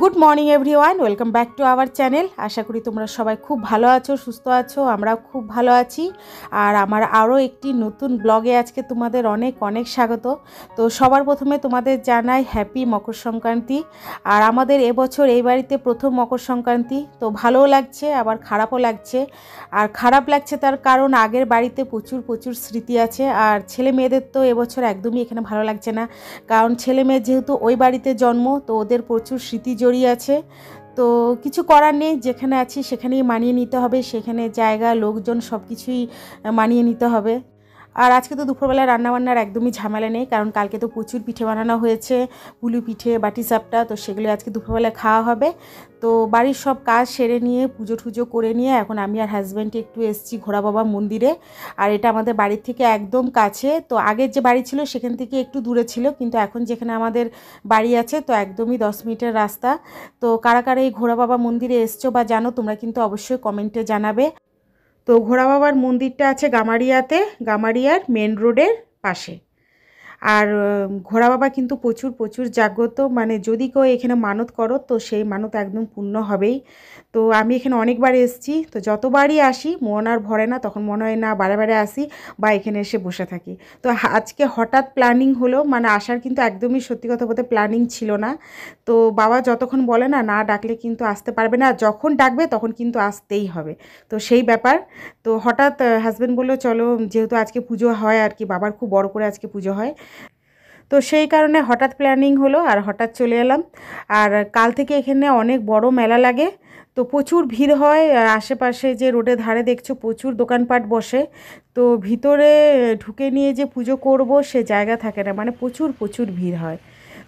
Good morning everyone, welcome back to our channel. আশা করি তোমরা সবাই খুব ভালো আছো, সুস্থ আছো। আমরাও খুব ভালো আছি। আর আমার আরও একটি নতুন ব্লগে আজকে তোমাদের অনেক অনেক স্বাগত। তো সবার প্রথমে তোমাদের জানাই হ্যাপি মকর সংক্রান্তি। আর আমাদের এবছর এই বাড়িতে প্রথম মকর সংক্রান্তি, তো ভালোও লাগছে আবার খারাপও লাগছে। আর খারাপ লাগছে তার কারণ আগের বাড়িতে প্রচুর প্রচুর স্মৃতি আছে, আর ছেলে মেয়েদের তো এবছর একদমই এখানে ভালো লাগছে না, কারণ ছেলে মেয়ে যেহেতু ওই বাড়িতে জন্ম, তো ওদের প্রচুর স্মৃতি জড়িয়ে আছে। তো কিছু করার নেই, যেখানে আছি সেখানেই মানিয়ে নিতে হবে, সেখানে জায়গা লোকজন সব কিছুই মানিয়ে নিতে হবে। আর আজকে তো দুপুরবেলা রান্নাবান্নার একদমই ঝামেলা নেই, কারণ কালকে তো প্রচুর পিঠে বানানো হয়েছে, পুলি পিঠে, বাটি সাপটা, তো সেগুলো আজকে দুপুরবেলা খাওয়া হবে। তো বাড়ির সব কাজ সেরে নিয়ে পুজো টুজো করে নিয়ে এখন আমি আর হাজব্যান্ডে একটু এসেছি ঘোড়া বাবা মন্দিরে। আর এটা আমাদের বাড়ির থেকে একদম কাছে। তো আগের যে বাড়ি ছিল সেখান থেকে একটু দূরে ছিল, কিন্তু এখন যেখানে আমাদের বাড়ি আছে তো একদমই 10 মিনিটের রাস্তা। তো কারা কারা এই ঘোড়া বাবা মন্দিরে এসছো বা জানো তোমরা কিন্তু অবশ্যই কমেন্টে জানাবে। তো ঘোড়া বাবার মন্দিরটা আছে গামারিয়াতে, গামারিয়ার মেন রোডের পাশে। আর ঘোড়া বাবা কিন্তু প্রচুর প্রচুর জাগ্রত, মানে যদি কেউ এখানে মানত করো তো সেই মানত একদম পূর্ণ হবেই। তো আমি এখানে অনেকবার এসেছি, তো যতবারই আসি মন আর ভরে না, তখন মনে হয় না বারে বারে আসি বা এখানে এসে বসে থাকি। তো আজকে হঠাৎ প্ল্যানিং হলো, মানে আসার কিন্তু একদমই সত্যি কথা বলতে প্ল্যানিং ছিল না। তো বাবা যতক্ষণ বলে না, না ডাকলে কিন্তু আসতে পারবে না, যখন ডাকবে তখন কিন্তু আসতেই হবে। তো সেই ব্যাপার। তো হঠাৎ হাজব্যান্ড বললো চলো, যেহেতু আজকে পুজো হয় আর কি, বাবার খুব বড় করে আজকে পুজো হয়, তো সেই কারণে হঠাৎ প্ল্যানিং হলো আর হঠাৎ চলে এলাম। আর কাল থেকে এখানে অনেক বড় মেলা লাগে, তো প্রচুর ভিড় হয়। আশেপাশে যে রোডের ধারে দেখছো প্রচুর দোকানপাট বসে, তো ভিতরে ঢুকে নিয়ে যে পুজো করব সে জায়গা থাকে না, মানে প্রচুর প্রচুর ভিড় হয়।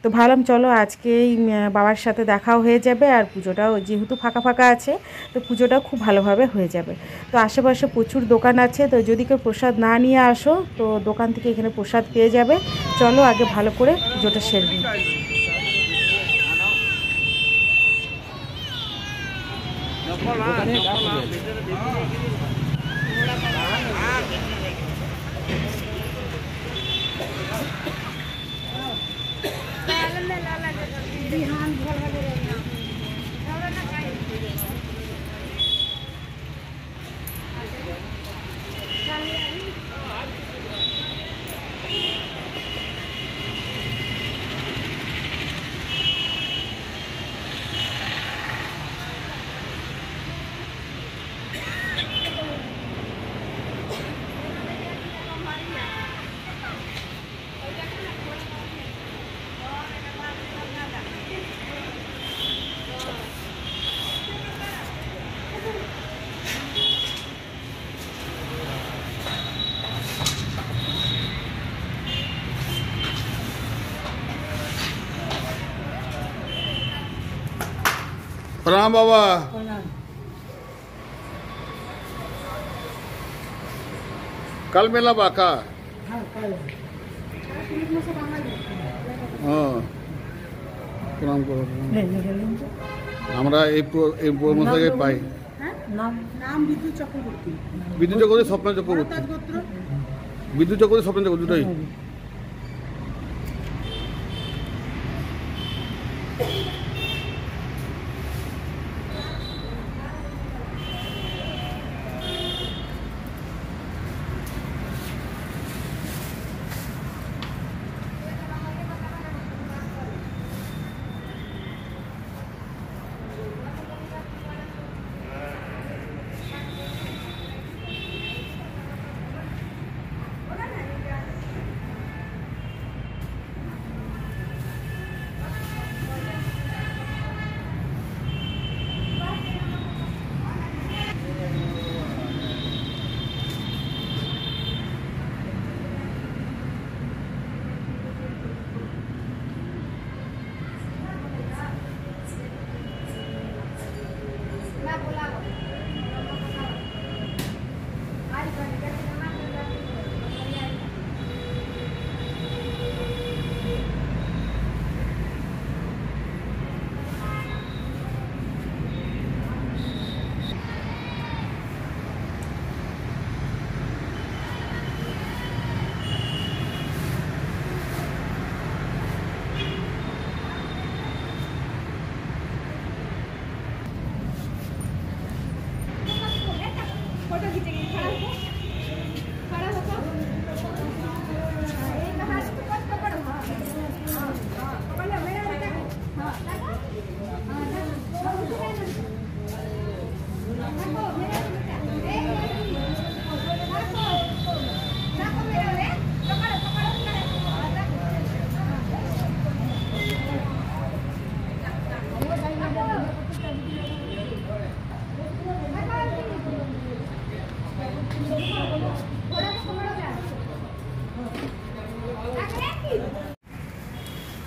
তো ভাবলাম চলো আজকেই বাবার সাথে দেখাও হয়ে যাবে, আর পুজোটাও যেহেতু ফাঁকা ফাঁকা আছে তো পুজোটাও খুব ভালোভাবে হয়ে যাবে। তো আশেপাশে প্রচুর দোকান আছে, তো যদি কেউ প্রসাদ না নিয়ে আসো তো দোকান থেকে এখানে প্রসাদ পেয়ে যাবে। চলো আগে ভালো করে পুজোটা সেরে নিই। प्रणाम बाबा। कल मेला बाका। हाँ प्रणाम करो। আমরা এই মশাইকে পাই। নাম বিদ্যুৎ চক্রবর্তী। বিদ্যুৎ চক্রবর্তী, স্বপ্ন চক্রবর্তী। বিদ্যুৎ চক্রবর্তী, স্বপ্ন চক্রবর্তী দুটোই।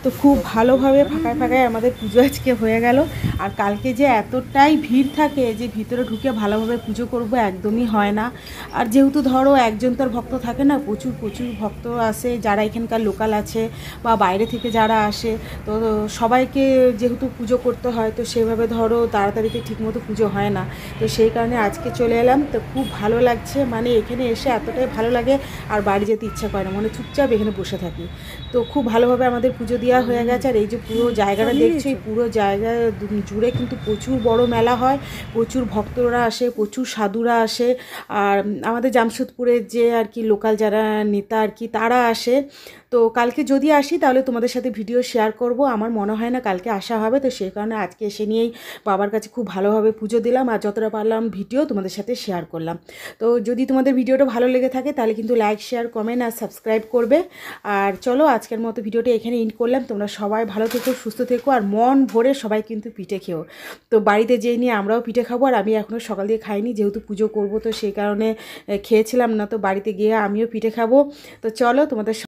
তো খুব ভালোভাবে ফাঁকায় ফাঁকায় আমাদের পুজো আজকে হয়ে গেল। আর কালকে যে এতটাই ভিড় থাকে যে ভিতরে ঢুকে ভালোভাবে পুজো করব একদমই হয় না। আর যেহেতু ধরো একজন তোর ভক্ত থাকে না, প্রচুর প্রচুর ভক্ত আসে যারা এখানকার লোকাল আছে বা বাইরে থেকে যারা আসে, তো সবাইকে যেহেতু পুজো করতে হয় তো সেভাবে ধরো তাড়াতাড়িতে ঠিকমতো পুজো হয় না। তো সেই কারণে আজকে চলে এলাম। তো খুব ভালো লাগছে, মানে এখানে এসে এতটাই ভালো লাগে আর বাড়ি যেতে ইচ্ছা করে না, মানে চুপচাপ এখানে বসে থাকি। তো খুব ভালোভাবে আমাদের পুজো দেওয়া হয়ে গেছে। আর এই যে পুরো জায়গাটা দেখছো, এই পুরো জায়গা জুড়ে কিন্তু প্রচুর বড় মেলা হয়, প্রচুর ভক্তরা আসে, প্রচুর সাধুরা আসে। আর আমাদের জামশেদপুরের যে আর কি লোকাল যারা নেতা আর কি তারা আসে। তো কালকে যদি আসি তাহলে তোমাদের সাথে ভিডিও শেয়ার করব। আমার মনে হয় না কালকে আসা হবে, তো সেই কারণে আজকে এসে নিয়েই বাবার কাছে খুব ভালোভাবে পুজো দিলাম আর যতটা পারলাম ভিডিও তোমাদের সাথে শেয়ার করলাম। তো যদি তোমাদের ভিডিওটা ভালো লেগে থাকে তাহলে কিন্তু লাইক, শেয়ার, কমেন্ট আর সাবস্ক্রাইব করবে। আর চলো আজকের মতো ভিডিওটা এখানে এন্ড করলাম। তোমরা সবাই ভালো থেকো, সুস্থ থেকো আর মন ভরে সবাই কিন্তু পিঠে খেও। তো বাড়িতে যেয়ে নিয়ে আমরাও পিঠে খাবো। আর আমি এখনও সকাল দিয়ে খাইনি, যেহেতু পুজো করব তো সেই কারণে খেয়েছিলাম না। তো বাড়িতে গিয়ে আমিও পিঠে খাবো। তো চলো তোমাদের